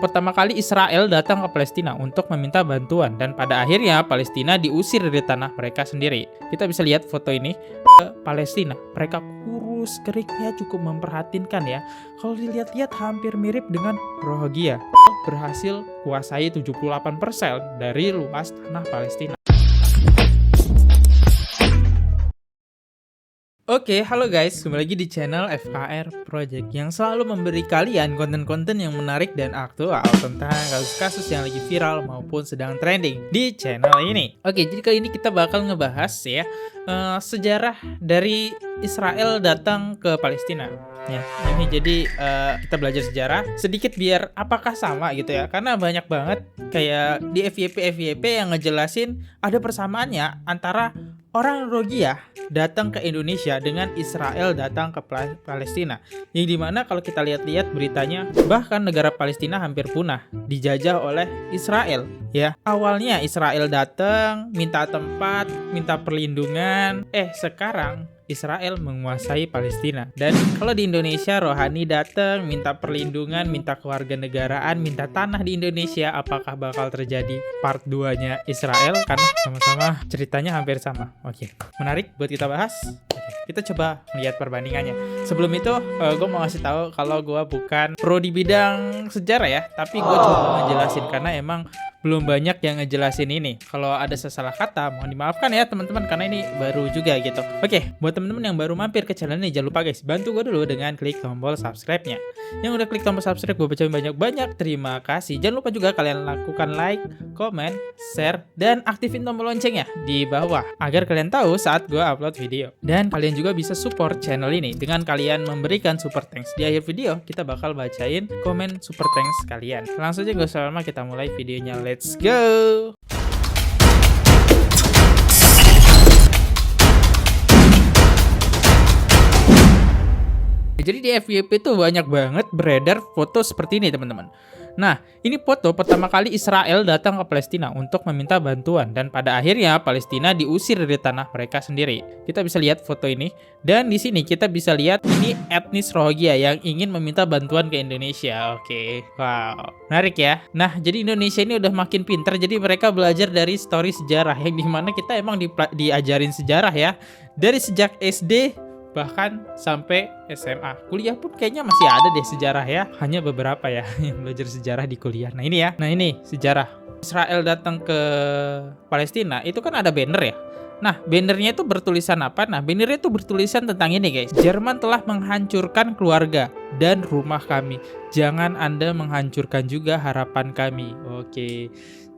Pertama kali Israel datang ke Palestina untuk meminta bantuan dan pada akhirnya Palestina diusir dari tanah mereka sendiri. Kita bisa lihat foto ini ke Palestina. Mereka kurus, keringnya cukup memprihatinkan ya. Kalau dilihat-lihat hampir mirip dengan Rohingya. Berhasil kuasai 78% dari luas tanah Palestina. Oke, halo guys, kembali lagi di channel FKR Project yang selalu memberi kalian konten-konten yang menarik dan aktual tentang kasus-kasus yang lagi viral maupun sedang trending di channel ini. Oke, jadi kali ini kita bakal ngebahas ya sejarah dari Israel datang ke Palestina. Ya, ini jadi kita belajar sejarah sedikit biar apakah sama gitu ya, karena banyak banget kayak di FYP yang ngejelasin ada persamaannya antara orang Rohingya datang ke Indonesia dengan Israel datang ke Palestina. Yang dimana kalau kita lihat-lihat beritanya, bahkan negara Palestina hampir punah, dijajah oleh Israel. Ya, awalnya Israel datang, minta tempat, minta perlindungan. Sekarang Israel menguasai Palestina. Dan kalau di Indonesia, rohani datang, minta perlindungan, minta kewarganegaraan, minta tanah di Indonesia. Apakah bakal terjadi part 2-nya Israel? Karena sama-sama ceritanya hampir sama. Oke, menarik buat kita bahas. Oke, kita coba melihat perbandingannya. Sebelum itu, gue mau ngasih tahu kalau gue bukan pro di bidang sejarah ya, tapi gue coba ngejelasin karena emang belum banyak yang ngejelasin ini. Kalau ada salah kata, mohon dimaafkan ya teman-teman, karena ini baru juga gitu. Oke, buat teman-teman yang baru mampir ke channel ini, jangan lupa guys, bantu gue dulu dengan klik tombol subscribe-nya. Yang udah klik tombol subscribe, gue bacain banyak-banyak terima kasih. Jangan lupa juga kalian lakukan like, comment, share, dan aktifin tombol loncengnya di bawah agar kalian tahu saat gue upload video. Dan kalian juga bisa support channel ini dengan kalian memberikan super thanks. Di akhir video, kita bakal bacain komen super thanks kalian. Langsung aja gak usah lama, kita mulai videonya. Let's go! Jadi di FYP itu banyak banget beredar foto seperti ini teman-teman. Nah, ini foto pertama kali Israel datang ke Palestina untuk meminta bantuan dan pada akhirnya Palestina diusir dari tanah mereka sendiri. Kita bisa lihat foto ini dan di sini kita bisa lihat ini etnis Rohingya yang ingin meminta bantuan ke Indonesia. Oke, wow, menarik ya. Nah, jadi Indonesia ini udah makin pintar, jadi mereka belajar dari story sejarah yang dimana kita emang diajarin sejarah ya dari sejak SD bahkan sampai SMA. Kuliah pun kayaknya masih ada deh sejarah ya. Hanya beberapa ya yang belajar sejarah di kuliah. Nah ini ya. Nah ini sejarah. Israel datang ke Palestina itu kan ada banner ya. Nah, bannernya itu bertulisan apa? Nah, bannernya itu bertulisan tentang ini guys. Jerman telah menghancurkan keluarga dan rumah kami. Jangan Anda menghancurkan juga harapan kami. Oke.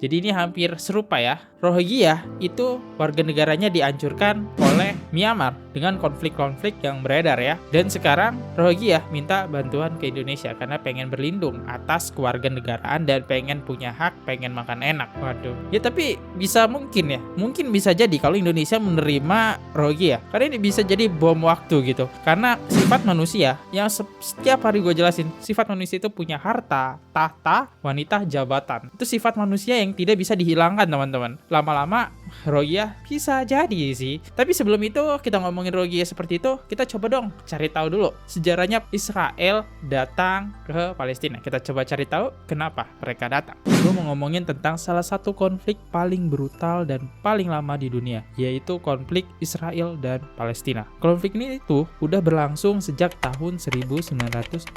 Jadi ini hampir serupa ya. Rohingya itu warga negaranya dihancurkan oleh Myanmar dengan konflik-konflik yang beredar ya. Dan sekarang Rohingya minta bantuan ke Indonesia karena pengen berlindung atas kewarganegaraan dan pengen punya hak, pengen makan enak. Waduh. Ya tapi bisa mungkin ya. Mungkin bisa jadi kalau Indonesia menerima Rohingya. Karena ini bisa jadi bom waktu gitu. Karena sifat manusia yang setiap hari gue jelasin, sifat manusia itu punya harta, tahta, wanita, jabatan. Itu sifat manusia yang tidak bisa dihilangkan teman-teman. Lama-lama Rohingya bisa jadi sih. Tapi sebelum itu kita ngomongin Rohingya seperti itu, kita coba dong cari tahu dulu sejarahnya Israel datang ke Palestina. Kita coba cari tahu kenapa mereka datang. Gue mau ngomongin tentang salah satu konflik paling brutal dan paling lama di dunia, yaitu konflik Israel dan Palestina. Konflik ini itu udah berlangsung sejak tahun 1948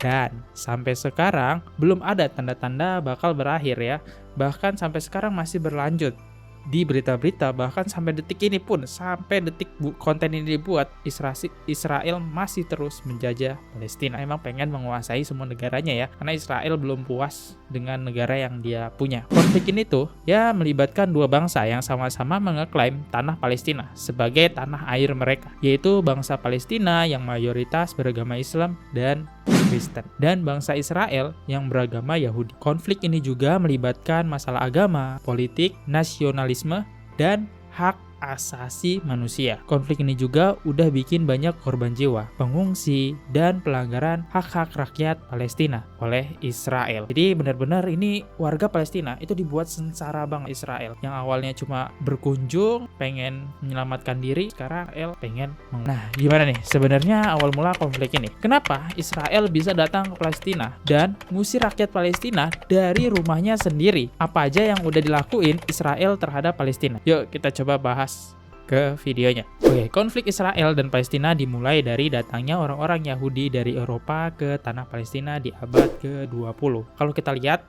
dan sampai sekarang belum ada tanda-tanda bakal berakhir ya. Bahkan sampai sekarang masih berlanjut di berita-berita, bahkan sampai detik ini pun, sampai detik konten ini dibuat, Israel masih terus menjajah Palestina. Emang pengen menguasai semua negaranya ya, karena Israel belum puas dengan negara yang dia punya. Konflik ini tuh ya melibatkan dua bangsa yang sama-sama mengeklaim tanah Palestina sebagai tanah air mereka, yaitu bangsa Palestina yang mayoritas beragama Islam dan Kristen, dan bangsa Israel yang beragama Yahudi. Konflik ini juga melibatkan masalah agama, politik, nasionalisme, dan hak asasi manusia. Konflik ini juga udah bikin banyak korban jiwa, pengungsi, dan pelanggaran hak-hak rakyat Palestina oleh Israel. Jadi benar-benar ini warga Palestina itu dibuat sengsara banget Israel. Yang awalnya cuma berkunjung, pengen menyelamatkan diri, sekarang Israel pengen Nah, gimana nih sebenarnya awal mula konflik ini? Kenapa Israel bisa datang ke Palestina dan ngusir rakyat Palestina dari rumahnya sendiri? Apa aja yang udah dilakuin Israel terhadap Palestina? Yuk kita coba bahas ke videonya. Oke, konflik Israel dan Palestina dimulai dari datangnya orang-orang Yahudi dari Eropa ke tanah Palestina di abad ke-20. Kalau kita lihat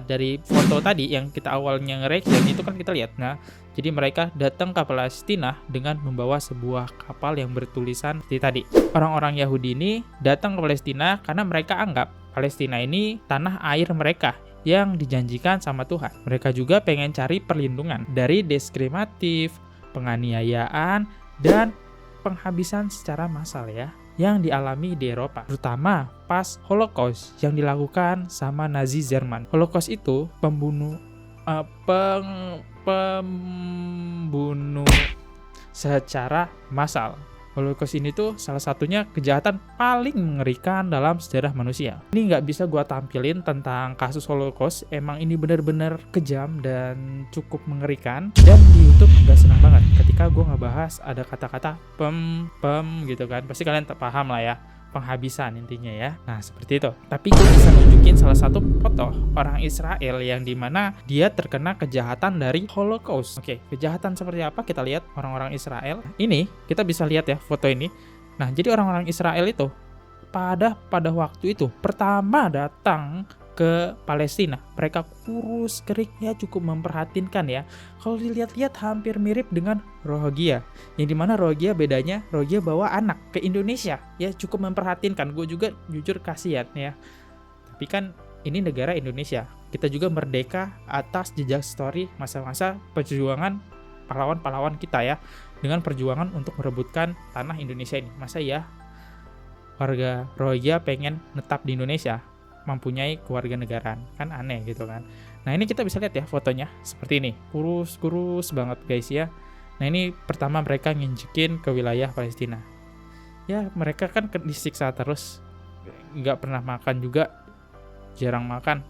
dari foto tadi yang kita awalnya nge-reaction itu kan kita lihat. Nah, jadi mereka datang ke Palestina dengan membawa sebuah kapal yang bertulisan seperti tadi. Orang-orang Yahudi ini datang ke Palestina karena mereka anggap Palestina ini tanah air mereka yang dijanjikan sama Tuhan. Mereka juga pengen cari perlindungan dari diskriminatif, penganiayaan, dan penghabisan secara massal ya yang dialami di Eropa, terutama pas Holocaust yang dilakukan sama Nazi Jerman. Holocaust itu pembunuh secara massal. Holocaust ini tuh salah satunya kejahatan paling mengerikan dalam sejarah manusia. Ini nggak bisa gua tampilin tentang kasus Holocaust, emang ini benar-benar kejam dan cukup mengerikan. Dan di YouTube nggak senang banget ketika gua ngebahas ada kata-kata gitu kan. Pasti kalian paham lah ya, penghabisan intinya ya. Nah seperti itu. Tapi gue bisa nunjukin salah satu foto orang Israel yang dimana dia terkena kejahatan dari Holocaust. Oke, kejahatan seperti apa kita lihat orang-orang Israel. Ini kita bisa lihat ya foto ini. Nah jadi orang-orang Israel itu pada waktu itu pertama datang ke Palestina, mereka kurus, kering ya, cukup memperhatinkan ya. Kalau dilihat-lihat hampir mirip dengan Rohingya, yang dimana Rohingya bedanya Rohingya bawa anak ke Indonesia ya, cukup memperhatinkan. Gue juga jujur kasihan ya, tapi kan ini negara Indonesia, kita juga merdeka atas jejak story masa-masa perjuangan pahlawan-pahlawan kita ya, dengan perjuangan untuk merebutkan tanah Indonesia ini. Masa ya warga Rohingya pengen netap di Indonesia, mempunyai kewarganegaraan, kan aneh gitu kan. Nah ini kita bisa lihat ya fotonya seperti ini, kurus banget guys ya. Nah ini pertama mereka nginjekin ke wilayah Palestina ya, mereka kan disiksa terus, nggak pernah makan juga, jarang makan.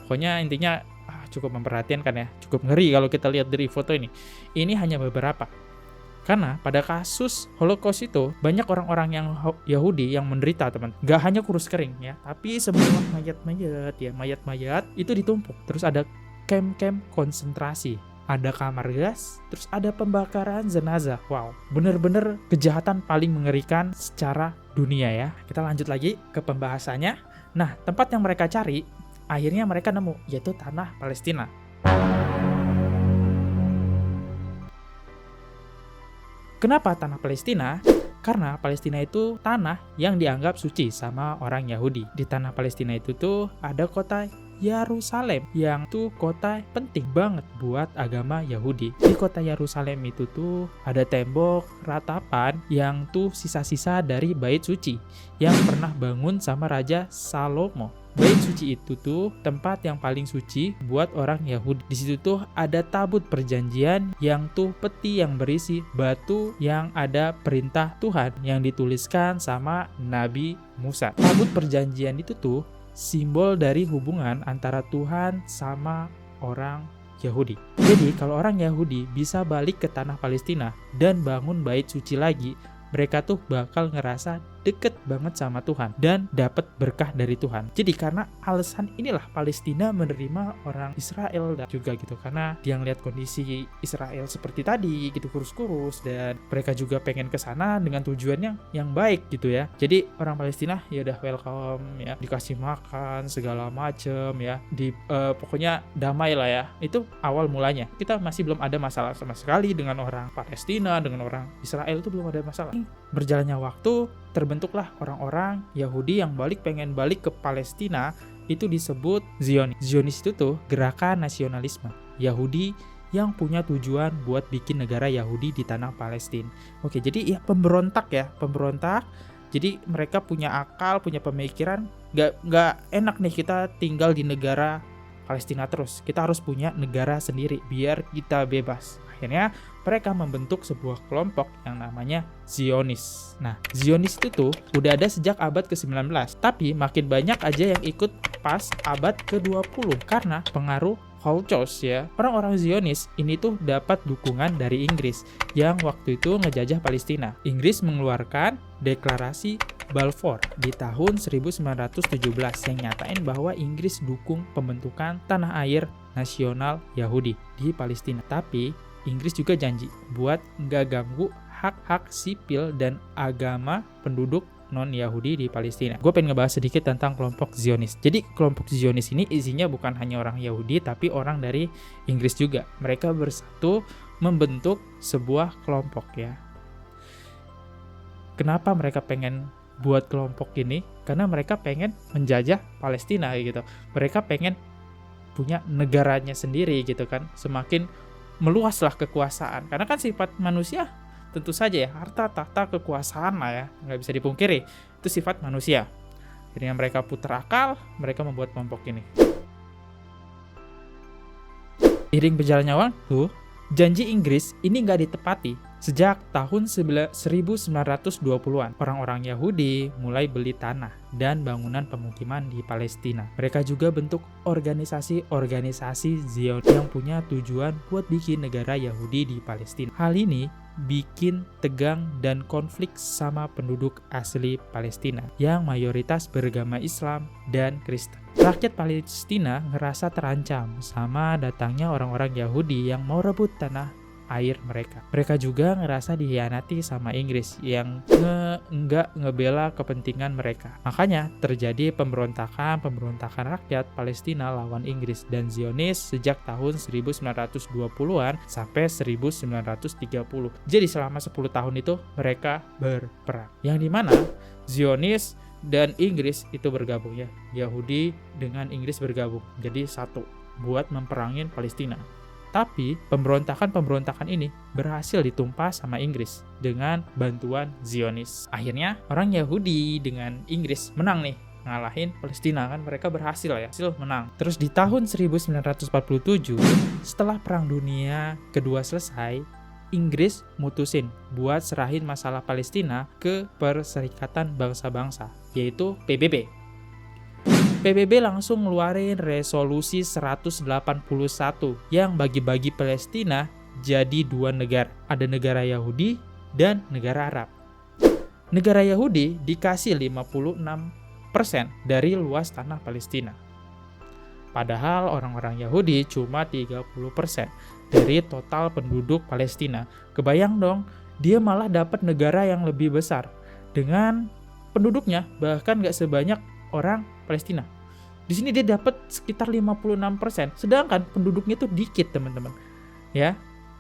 Pokoknya intinya cukup memperhatikan ya, cukup ngeri kalau kita lihat dari foto ini. Ini hanya beberapa. Karena pada kasus Holocaust itu banyak orang-orang yang Yahudi yang menderita teman. Gak hanya kurus kering ya, tapi semua mayat-mayat itu ditumpuk. Terus ada camp-camp konsentrasi, ada kamar gas, terus ada pembakaran jenazah. Wow, bener-bener kejahatan paling mengerikan secara dunia ya. Kita lanjut lagi ke pembahasannya. Nah, tempat yang mereka cari, akhirnya mereka nemu, yaitu tanah Palestina. Kenapa tanah Palestina? Karena Palestina itu tanah yang dianggap suci sama orang Yahudi. Di tanah Palestina itu tuh ada kota Yerusalem yang tuh kota penting banget buat agama Yahudi. Di kota Yerusalem itu tuh ada tembok ratapan yang tuh sisa-sisa dari bait suci yang pernah bangun sama Raja Salomo. Bait suci itu tuh tempat yang paling suci buat orang Yahudi. Di situ tuh ada tabut perjanjian yang tuh peti yang berisi batu yang ada perintah Tuhan yang dituliskan sama Nabi Musa. Tabut perjanjian itu tuh simbol dari hubungan antara Tuhan sama orang Yahudi. Jadi kalau orang Yahudi bisa balik ke tanah Palestina dan bangun bait suci lagi, mereka tuh bakal ngerasa deket banget sama Tuhan dan dapat berkah dari Tuhan. Jadi karena alasan inilah Palestina menerima orang Israel dan juga gitu, karena dia ngeliat kondisi Israel seperti tadi gitu, kurus-kurus, dan mereka juga pengen ke sana dengan tujuannya yang baik gitu ya. Jadi orang Palestina ya udah welcome ya, dikasih makan segala macem ya, pokoknya damai lah ya. Itu awal mulanya. Kita masih belum ada masalah sama sekali dengan orang Palestina, dengan orang Israel itu belum ada masalah. Berjalannya waktu, terbentuklah orang-orang Yahudi yang pengen balik ke Palestina, itu disebut Zionis. Zionis itu tuh gerakan nasionalisme Yahudi yang punya tujuan buat bikin negara Yahudi di tanah Palestina. Oke, jadi ya pemberontak. Jadi mereka punya akal, punya pemikiran, nggak enak nih kita tinggal di negara Palestina terus. Kita harus punya negara sendiri biar kita bebas. Akhirnya mereka membentuk sebuah kelompok yang namanya Zionis. Nah, Zionis itu tuh udah ada sejak abad ke-19, tapi makin banyak aja yang ikut pas abad ke-20 karena pengaruh Holocaust ya. Orang-orang Zionis ini tuh dapat dukungan dari Inggris yang waktu itu ngejajah Palestina. Inggris mengeluarkan deklarasi Balfour di tahun 1917 yang nyatain bahwa Inggris dukung pembentukan tanah air nasional Yahudi di Palestina. Tapi Inggris juga janji buat nggak ganggu hak-hak sipil dan agama penduduk non-Yahudi di Palestina. Gue pengen ngebahas sedikit tentang kelompok Zionis. Jadi kelompok Zionis ini isinya bukan hanya orang Yahudi, tapi orang dari Inggris juga. Mereka bersatu membentuk sebuah kelompok ya. Kenapa mereka pengen buat kelompok ini? Karena mereka pengen menjajah Palestina gitu. Mereka pengen punya negaranya sendiri gitu kan. Semakin meluaslah kekuasaan. Karena kan sifat manusia tentu saja ya, harta, tahta, kekuasaan lah ya, nggak bisa dipungkiri, itu sifat manusia. Jadi mereka putar akal, mereka membuat kelompok ini. Iring berjalannya waktu, janji Inggris ini nggak ditepati. Sejak tahun 1920-an, orang-orang Yahudi mulai beli tanah dan bangunan pemukiman di Palestina. Mereka juga bentuk organisasi-organisasi Zion yang punya tujuan buat bikin negara Yahudi di Palestina. Hal ini bikin tegang dan konflik sama penduduk asli Palestina yang mayoritas beragama Islam dan Kristen. Rakyat Palestina ngerasa terancam sama datangnya orang-orang Yahudi yang mau rebut tanah air mereka. Mereka juga ngerasa dihianati sama Inggris yang nggak ngebela kepentingan mereka. Makanya terjadi pemberontakan rakyat Palestina lawan Inggris dan Zionis sejak tahun 1920-an sampai 1930. Jadi selama 10 tahun itu mereka berperang. Yang dimana Zionis dan Inggris itu bergabung ya. Yahudi dengan Inggris bergabung jadi satu buat memperangin Palestina. Tapi pemberontakan ini berhasil ditumpas sama Inggris dengan bantuan Zionis. Akhirnya orang Yahudi dengan Inggris menang nih, ngalahin Palestina kan, mereka berhasil menang. Terus di tahun 1947 setelah Perang Dunia Kedua selesai, Inggris mutusin buat serahin masalah Palestina ke Perserikatan Bangsa-Bangsa, yaitu PBB. PBB langsung ngeluarin resolusi 181 yang bagi-bagi Palestina jadi dua negara. Ada negara Yahudi dan negara Arab. Negara Yahudi dikasih 56% dari luas tanah Palestina. Padahal orang-orang Yahudi cuma 30% dari total penduduk Palestina. Kebayang dong, dia malah dapat negara yang lebih besar dengan penduduknya bahkan gak sebanyak orang Palestina. Di sini dia dapat sekitar 56%, sedangkan penduduknya itu dikit, teman-teman. Ya,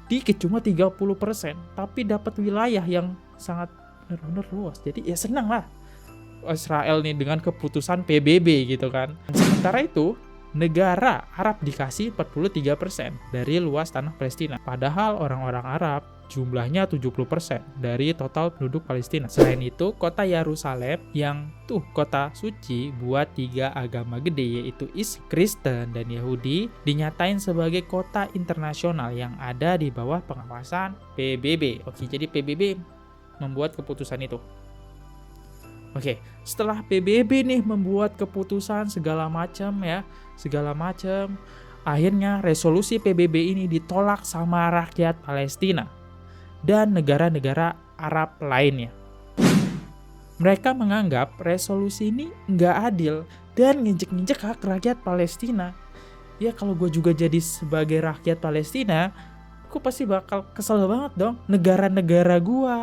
dikit cuma 30%, tapi dapat wilayah yang sangat benar-benar luas. Jadi ya senang lah Israel nih dengan keputusan PBB gitu kan. Sementara itu, negara Arab dikasih 43% dari luas tanah Palestina. Padahal orang-orang Arab jumlahnya 70% dari total penduduk Palestina. Selain itu, kota Yerusalem yang tuh kota suci buat tiga agama gede yaitu Islam, Kristen, dan Yahudi dinyatain sebagai kota internasional yang ada di bawah pengawasan PBB. Oke, jadi PBB membuat keputusan itu. Oke, setelah PBB nih membuat keputusan segala macam, akhirnya resolusi PBB ini ditolak sama rakyat Palestina dan negara-negara Arab lainnya. Mereka menganggap resolusi ini nggak adil dan nginjek-nginjek hak rakyat Palestina. Ya kalau gue juga jadi sebagai rakyat Palestina, gue pasti bakal kesel banget dong. Negara-negara gue,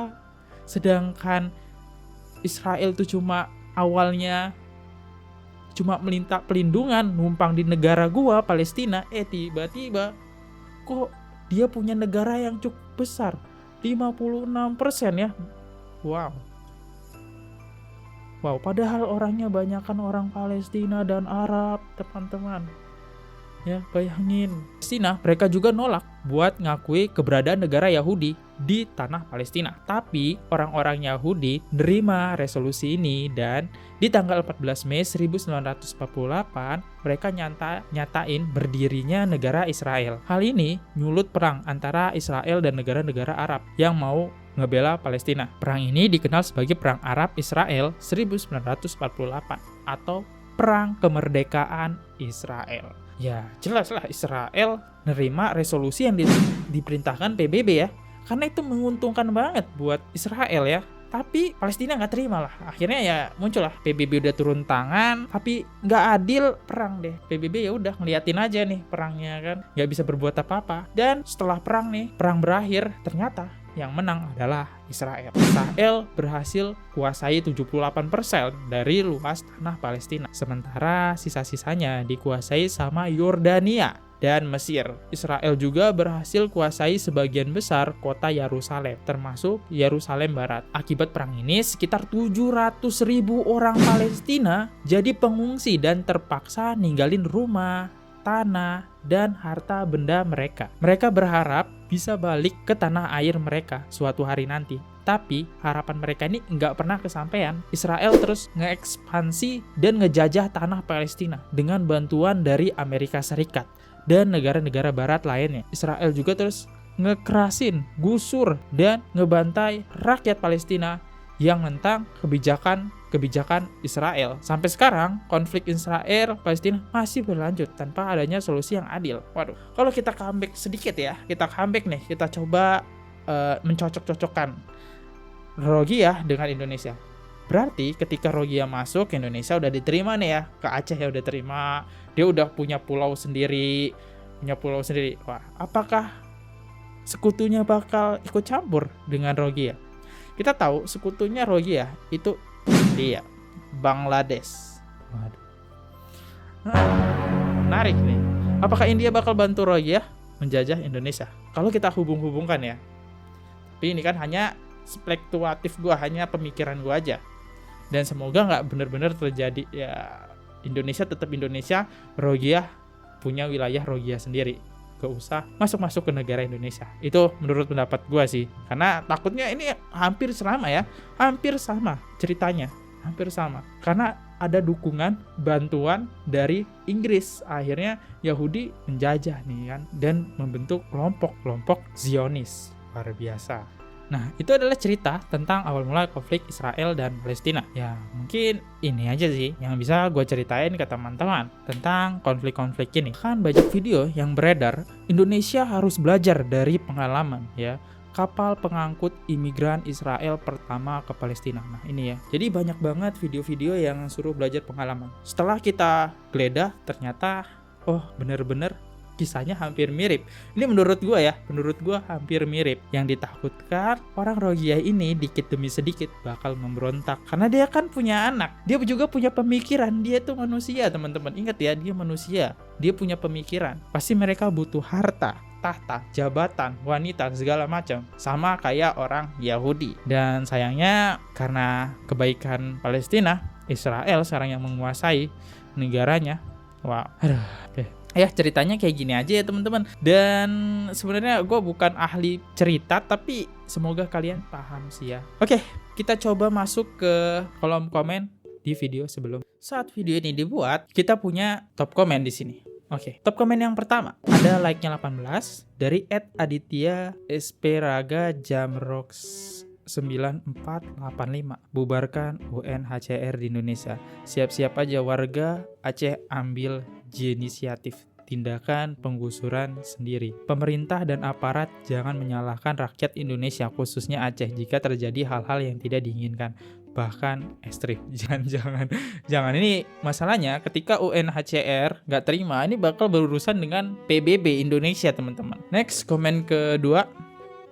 sedangkan Israel tuh cuma awalnya cuma meminta pelindungan, numpang di negara gue Palestina. Tiba-tiba kok dia punya negara yang cukup besar, 56% ya. Wow, padahal orangnya banyakan orang Palestina dan Arab, teman-teman. Ya, bayangin. Palestina, mereka juga nolak buat ngakui keberadaan negara Yahudi. di tanah Palestina. Tapi orang-orang Yahudi nerima resolusi ini dan di tanggal 14 Mei 1948 mereka nyatain berdirinya negara Israel. Hal ini nyulut perang antara Israel dan negara-negara Arab yang mau ngebela Palestina. Perang ini dikenal sebagai Perang Arab-Israel 1948 atau Perang Kemerdekaan Israel. Ya, jelaslah Israel nerima resolusi yang diperintahkan PBB ya. Karena itu menguntungkan banget buat Israel ya. Tapi Palestina nggak terima lah. Akhirnya ya muncullah PBB udah turun tangan, tapi nggak adil, perang deh. PBB ya udah ngeliatin aja nih perangnya kan, nggak bisa berbuat apa-apa. Dan setelah perang berakhir, ternyata yang menang adalah Israel. Israel berhasil kuasai 78% dari luas tanah Palestina. Sementara sisa-sisanya dikuasai sama Yordania dan Mesir. Israel juga berhasil kuasai sebagian besar kota Yerusalem, termasuk Yerusalem Barat. Akibat perang ini, sekitar 700.000 orang Palestina jadi pengungsi dan terpaksa ninggalin rumah, tanah, dan harta benda mereka. Mereka berharap bisa balik ke tanah air mereka suatu hari nanti. Tapi harapan mereka ini nggak pernah kesampaian. Israel terus ngeekspansi dan ngejajah tanah Palestina dengan bantuan dari Amerika Serikat dan negara-negara barat lainnya. Israel juga terus ngekerasin, gusur, dan ngebantai rakyat Palestina yang nentang kebijakan Israel. Sampai sekarang, konflik Israel-Palestina masih berlanjut tanpa adanya solusi yang adil. Waduh, kalau kita comeback sedikit ya, kita coba mencocok-cocokkan Rohingya dengan Indonesia. Berarti ketika Rohingya masuk ke Indonesia udah diterima nih ya, ke Aceh ya udah terima, dia udah punya pulau sendiri. Wah, apakah sekutunya bakal ikut campur dengan Rohingya? Kita tahu sekutunya Rohingya itu dia Bangladesh. Waduh. Menarik nih. Apakah India bakal bantu Rohingya menjajah Indonesia? Kalau kita hubung-hubungkan ya. Tapi ini kan hanya spekulatif gue, hanya pemikiran gue aja. Dan semoga nggak benar-benar terjadi ya. Indonesia tetap Indonesia, Rohingya punya wilayah Rohingya sendiri. Gak usah masuk ke negara Indonesia. Itu menurut pendapat gue sih. Karena takutnya ini hampir sama ceritanya. Hampir sama. Karena ada dukungan, bantuan dari Inggris. Akhirnya Yahudi menjajah nih kan. Dan membentuk kelompok Zionis. Luar biasa. Nah, itu adalah cerita tentang awal mula konflik Israel dan Palestina. Ya, mungkin ini aja sih yang bisa gue ceritain ke teman-teman tentang konflik-konflik ini. Kan banyak video yang beredar, Indonesia harus belajar dari pengalaman ya. Kapal pengangkut imigran Israel pertama ke Palestina. Nah, ini ya. Jadi banyak banget video-video yang suruh belajar pengalaman. Setelah kita geledah, ternyata bener-bener kisahnya hampir mirip. Ini menurut gue hampir mirip. Yang ditakutkan orang Rohingya ini dikit demi sedikit bakal memberontak. Karena dia kan punya anak. Dia juga punya pemikiran. Dia tuh manusia, teman-teman. Ingat ya, dia manusia. Dia punya pemikiran. Pasti mereka butuh harta, tahta, jabatan, wanita, segala macam. Sama kayak orang Yahudi. Dan sayangnya karena kebaikan Palestina, Israel sekarang yang menguasai negaranya. Wow. Ya ceritanya kayak gini aja ya teman-teman. Dan sebenarnya gue bukan ahli cerita, tapi semoga kalian paham sih ya. Oke, kita coba masuk ke kolom komen di video sebelum. Saat video ini dibuat, kita punya top komen di sini. Oke, top komen yang pertama ada like-nya 18 dari @aditya_esperaga jamrox 9485. Bubarkan UNHCR di Indonesia. Siap-siap aja warga Aceh ambil inisiatif tindakan penggusuran sendiri. Pemerintah dan aparat jangan menyalahkan rakyat Indonesia khususnya Aceh jika terjadi hal-hal yang tidak diinginkan, bahkan ekstrim. Jangan. Ini masalahnya ketika UNHCR nggak terima, ini bakal berurusan dengan PBB Indonesia teman-teman. Next, komen kedua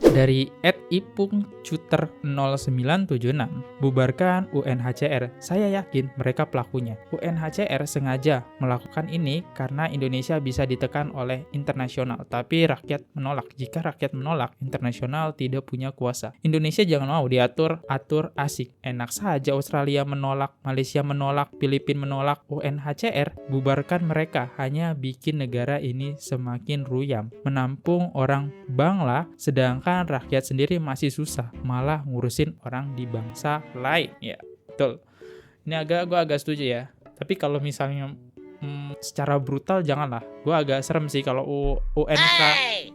dari @ipungcuter0976. Bubarkan UNHCR. Saya yakin mereka pelakunya. UNHCR sengaja melakukan ini karena Indonesia bisa ditekan oleh internasional, tapi rakyat menolak. Jika rakyat menolak, internasional tidak punya kuasa. Indonesia jangan mau diatur asik. Enak saja Australia menolak, Malaysia menolak, Filipina menolak. UNHCR bubarkan mereka, hanya bikin negara ini semakin ruyam, menampung orang Bangla sedangkan Sedangkan rakyat sendiri masih susah, malah ngurusin orang di bangsa lain. Ya, betul. Ini gue agak setuju ya. Tapi kalau misalnya secara brutal janganlah. Gue agak serem sih kalau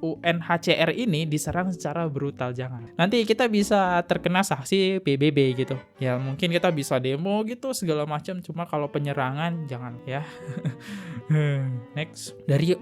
UNHCR ini diserang secara brutal, jangan. Nanti kita bisa terkena sanksi PBB gitu. Ya mungkin kita bisa demo gitu segala macam. Cuma kalau penyerangan jangan ya. Next dari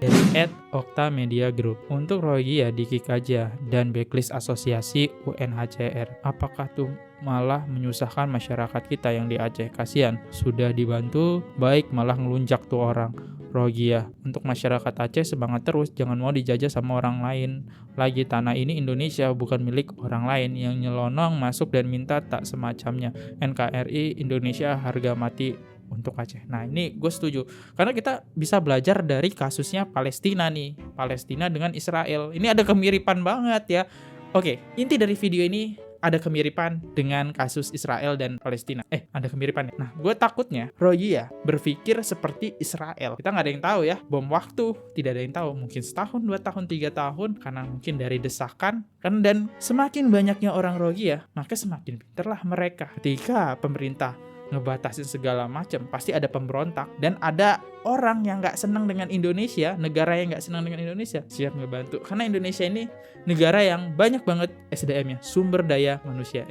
@Okta Media Group. Untuk Rohingya di kick aja dan backlist asosiasi UNHCR. Apakah tuh malah menyusahkan masyarakat kita yang di Aceh? Kasihan, sudah dibantu baik malah ngelunjak tuh orang Rohingya. Untuk masyarakat Aceh semangat terus, jangan mau dijajah sama orang lain lagi. Tanah ini Indonesia, bukan milik orang lain yang nyelonong masuk dan minta tak semacamnya. NKRI Indonesia harga mati untuk Aceh. Nah ini gue setuju karena kita bisa belajar dari kasusnya Palestina nih, Palestina dengan Israel. Ini ada kemiripan banget ya. Oke, inti dari video ini ada kemiripan dengan kasus Israel dan Palestina. Ada kemiripan. Nah, gue takutnya Rohingya berpikir seperti Israel. Kita nggak ada yang tahu ya. Bom waktu, tidak ada yang tahu. Mungkin setahun, 2 tahun, 3 tahun. Karena mungkin dari desakan. Dan semakin banyaknya orang Rohingya, maka semakin pinterlah mereka. Ketika pemerintah ngebatasin segala macam, pasti ada pemberontak dan ada orang yang nggak senang dengan Indonesia, negara yang nggak senang dengan Indonesia siap ngebantu karena Indonesia ini negara yang banyak banget SDM-nya, sumber daya manusia,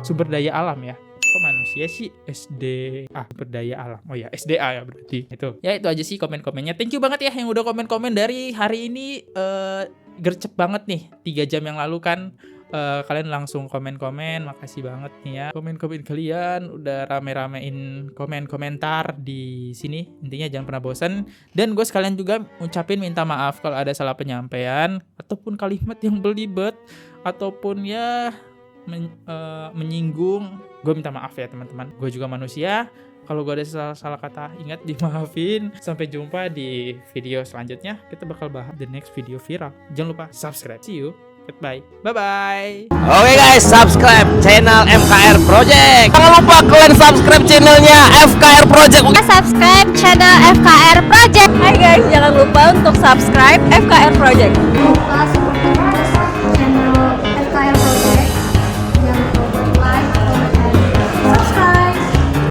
sumber daya alam ya. Kok manusia sih? Sumber daya alam. Oh ya, SDA ya berarti. Itu aja sih komen-komennya. Thank you banget ya yang udah komen-komen dari hari ini. Gercep banget nih 3 jam yang lalu kan. Kalian langsung komen-komen, makasih banget nih ya. Komen-komen kalian udah rame-ramein komen-komentar di sini. Intinya jangan pernah bosan. Dan gue sekalian juga ucapin minta maaf kalau ada salah penyampaian ataupun kalimat yang belibet ataupun ya menyinggung. Gue minta maaf ya teman-teman. Gue juga manusia. Kalau gue ada salah kata, ingat dimaafin. Sampai jumpa di video selanjutnya. Kita bakal bahas the next video viral. Jangan lupa subscribe. See you. Goodbye. Bye-bye. Oke guys, subscribe channel FKR Project. Jangan lupa kalian subscribe channelnya FKR Project. Subscribe channel FKR Project. Hai guys, jangan lupa untuk subscribe FKR Project.